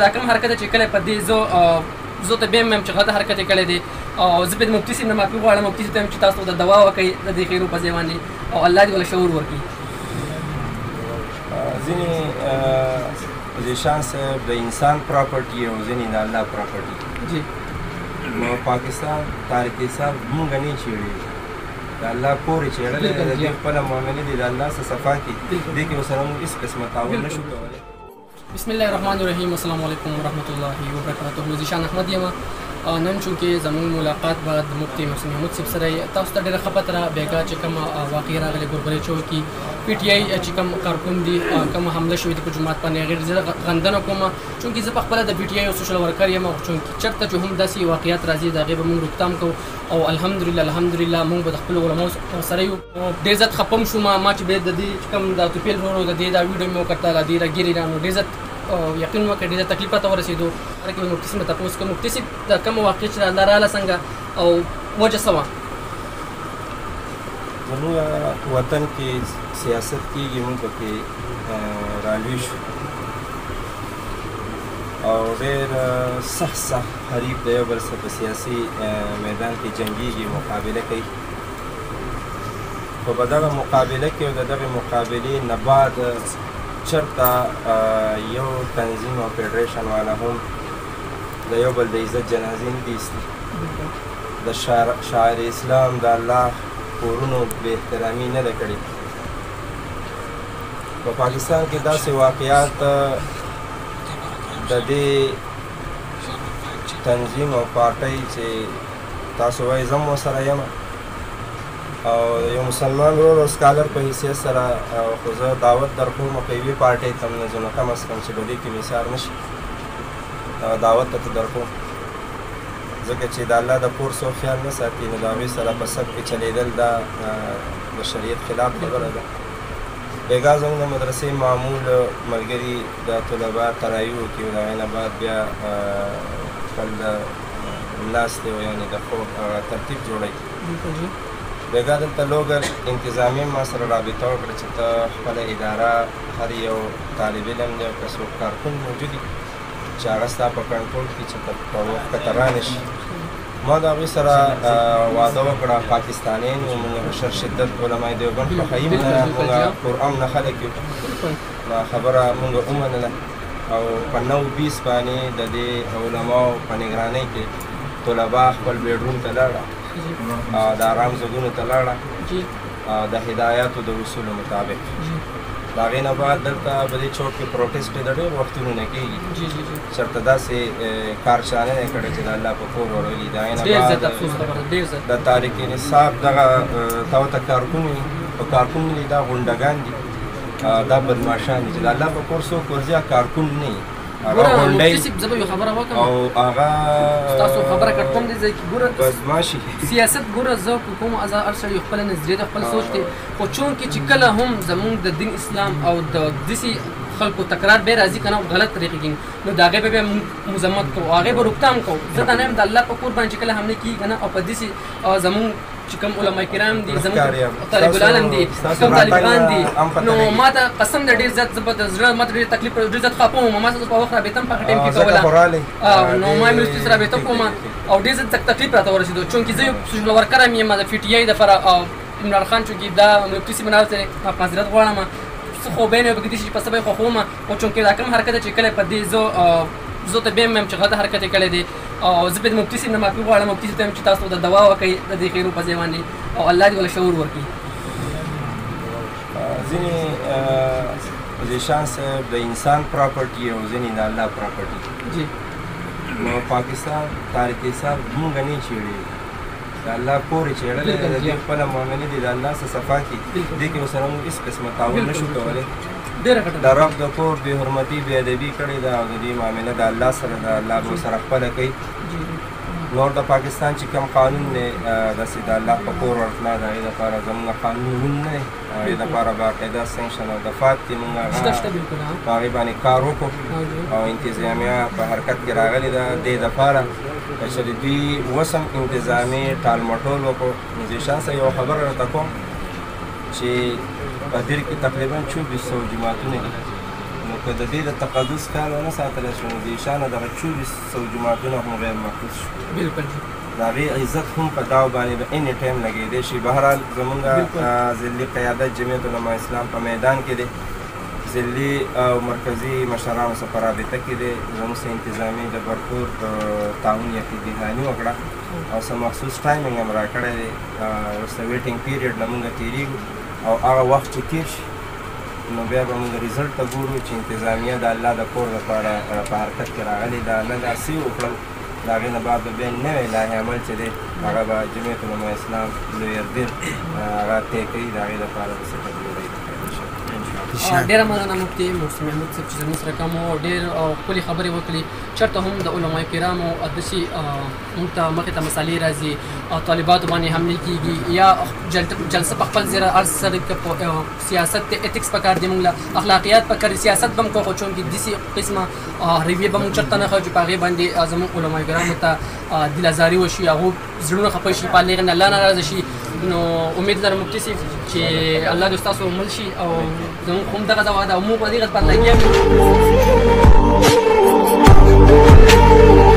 دا کوم حرکت چې کله په دې زه ته بیا هم چې غلطه حرکت یې کړی دی او زه په مفتي صاحب نه معافي غواړم مفتي صاحب ته چې تاسو د دوا وکړئ د دې خیرو په ځای باندې او الله دې ول شعور ورکړي. ځینې ذیشان صاحب د انسان پراپرټي او ځینې د الله پراپرټي جی نو پاکستان تاریخ حساب مونږ نه چیړي د الله پورې چیړلې د دې خپله معاملې دي د الله څخه صفا کړي دې کې ورسره موږ هېڅ قسمه تعاون نه شو کولی. بسم الله الرحمن الرحیم. السلام علیکم ورحمۃ اللہ وبرکاتہ. ذیشان احمد یم. نن چونکې زموږ ملاقات به د مفتي محسن محمود صاحب سره تاسو ته ډېره ښه پته را بېګا چې کوم واقعه راغلې ګوربرې چوک کې پی ټي آی چې کوم کارکون دي کوم حمله شوې ده په جومات باندې هغې ډېر زیاته غندنه کوم چونکې زه په خپله د پی ټي آی یو سوشل ورکر یم او چونکې چېرته چې هم داسې واقعیات راځي د هغې به موږ روکتام کوو او الحمدلله موږ به د خپلو علماو سره یو ډېر زیات خفه هم شوم ما چې بیا د دې چې کوم د توپیل ورو د دې دا ویډیو مې وکتل د دې را ګیرې را نو ډېر زیات یقین وکړ ډېر تکلیف راته ورسېدو هغه کې مفتي صاحب نه تپوس کوم مفتي صاحب د کومه واقعه چې الله راله څنګه او وجه څه وه زموږ وطن کې سیاست کېږي موږ پکې رالوي شو او ډېر سخت حریف د یو بل سره په سیاسي میدان کې جنګېږي مقابله کوي خو په دغه مقابله کې او د دغې مقابلې نه بعد چرته یو تنظیم او فیډریشن والا هم د یو بل د عزت جنازې نه دي ایستي د شاعر اسلام د الله کورونو بې احترامي نه ده کړې. په پاکستان کې داسې واقعات د دې تنظیم او پارټۍ چې تاسو وایي زه هم ورسره یم او یو مسلمان ورور او سکالر په حیثیت سره خو زه دعوت درکوم که یوې پارټۍ ته م نه ځو نو کم از کم چې په دې کې مې سار نه شي دعوت ته درکوم ځکه چې د الله د کور څوک خیال نه ساتي نو د هغوی سره په سب کې چلېدل دا د شریعت خلاف خبره ده. بېګا زموږ د مدرسې معمول ملګري د طلبا ترایي وکړي او د هغې نه بعد بیا خپل د ناستې او یعنې د خوب ترتیب جوړوي. بېګا دلته لوګر انتظامي ما سره رابطه وکړه چې ته خپله اداره هر یو طالب علم دی او که څوک کارکون موجود وي چې هغه ستا په کنټرول کې چې په وخت ته رانه شي. ما د هغوی سره وعده وکړه پاکستانیان یو موږ بشر شدت علمای دیوبند خوښوي موږ قرآن نه خلک یو خبره موږ ومنله او په 9-20 باندې د دې علماو په نګرانۍ کې طلبا خپل بیډروم ته لاړه د آرام ځایونو ته لاړه د هدایاتو د اصولو مطابق. د هغې نه بعد دلته په دې چوک کې پروټیسټ د ډېر وختونو نه کېږي چېرته داسې کار چا نه دی کړی چې د الله په کور ورولي. د هغې نه بعد د تاریخ نصاب دغه ته ورته کارکون وي په کارکون نه دي دا غونډګان دي دا بدماشان دي چې د الله په کور څوک ورځي کارکون نه وي هغه غونډۍ او هغه تاسو خبره کړم دې ځای کې ګوره بدماشي سیاست ګوره زه کوم هر سړی خپل نظریه د خپل سوچ دی خو چونکې چې کله هم زموږ د دین اسلام او د داسې خلکو تکرار به راځي که نه غلط طریقې کېږي نو د هغې به بیا مذمت کوو هغې به روکتام کوو. زه دا نه یم د الله په کور باندې چې کله حملې کېږي که نه او په داسې زموږ چې کوم علما کرام دي زموږ طالب العلم دي کوم طالبان دي نو ما ته قسم دی ډېر زیات زه به د زړه ما ته ډېر تکلیف ډېر زیات خفه وم ما سره په وخت رابطه هم په هغه ټایم کې کوله نو ما یې ملستي سره رابطه کوم او ډېر زیات تکلیف راته ورسېدو چونکې زه یو سوشل ورکر هم یم د پي ټي آی دپاره عمران خان چونکې دا مفتي صاحب نه ورته معذرت غواړم څه خو به نه وي پکې داسې چې په سبا یې خوښوم خو چونکې دا کوم حرکت چې کله په دې زه ته بیا هم چې غلطه حرکت یې کړی دی او زه په مفتي صاحب نه معافي غواړم مفتي صاحب ته چې تاسو د دوا وکړئ د دې خیرو په ځای باندې او الله دې ول شعور ورکړي. ځینې ذیشان صاحب د انسان پراپرټي او ځینې د الله پراپرټي جی نو پاکستان تاریخ حساب مونږ نه چیړي د الله پورې چیړلې د دې خپله معاملې دي د الله څخه صفا کړي دې کې ورسره موږ هېڅ قسمه تعاون نه شو کولی. د رب د کور بې حرمتي بې ادبي کړې ده او د دې معامله د الله سره ده الله به ورسره خپله کوي. نور د پاکستان چې کوم قانون دی داسې د الله په کور ورتله د هغې دپاره زموږ قانون نه دی هغې دپاره باقاعده سنکشن او دفات دي مونږ هغه په هغې باندې کار وکړو او انتظامیه په حرکت کې راغلې ده دې دپاره که چېرې دوی اوس هم انتظامي ټالمټول وکړو نو ذیشان صاحب یوه خبره راته کوم چې په دیر کې تقریبا 2400 جماعتونه دي نو که د دې د تقدس خیال ونه ساتلی شو نو د شانه دغه 2400 جوماتونه هم غیر محفوظ شو. بالکل د هغې عزت هم په داو باندې به اني ټایم لګېدی شي. بهرحال زمونږ ضلعي قیادت جمعیت علما اسلام په میدان کې دی، ضلعي او مرکزي مشرانو سره په رابطه کې دی. زموږ سره انتظامي د برپور تعاون یقیني دهاني وکړه او څه مخصوص ټایمینګ هم راکړی دی. ورسته ویټینګ پیریډ نه مونږ تېرېږو او هغه وخت چې تېر شي نو بیا به مونږ ریزلټ ته ګورو چې انتظامیه د الله د کور لپاره په حرکت کې راغلې ده. نه داسې وکړل، د هغې نه بعد به بیا نوی لایحه عمل چې دی هغه به جمعیت علما اسلام لویه دیر هغه طی کوي، د هغې لپاره به څه تدبیرونه ډیره مننه مفتي محسن محمود صاحب چې زموږ سره کوم ډېر ښکلې خبرې وکړي. چېرته هم د علماء کرامو داسې موږ ته مخې ته مسالې راځي، طالباتو باندې حملې کېږي یا جلسه په خپل زیره عرض سره سیاست ته ایتکس پکار دی، موږ له اخلاقیات پکار سیاست به هم کوو، خو چونکې داسې قسمه رویې به موږ چېرته نه ښیو چې په هغې باندې زموږ علماء کرامو ته دلازاري وشي، هغو زړونه خفه شي، په هغې نه الله ناراضه شي. نو امید لرم مفتي صاحب چې الله دې ستاسو مل شي او زموږ هم دغه دوا ده او موږ په دې غږ باندې لګیا یو.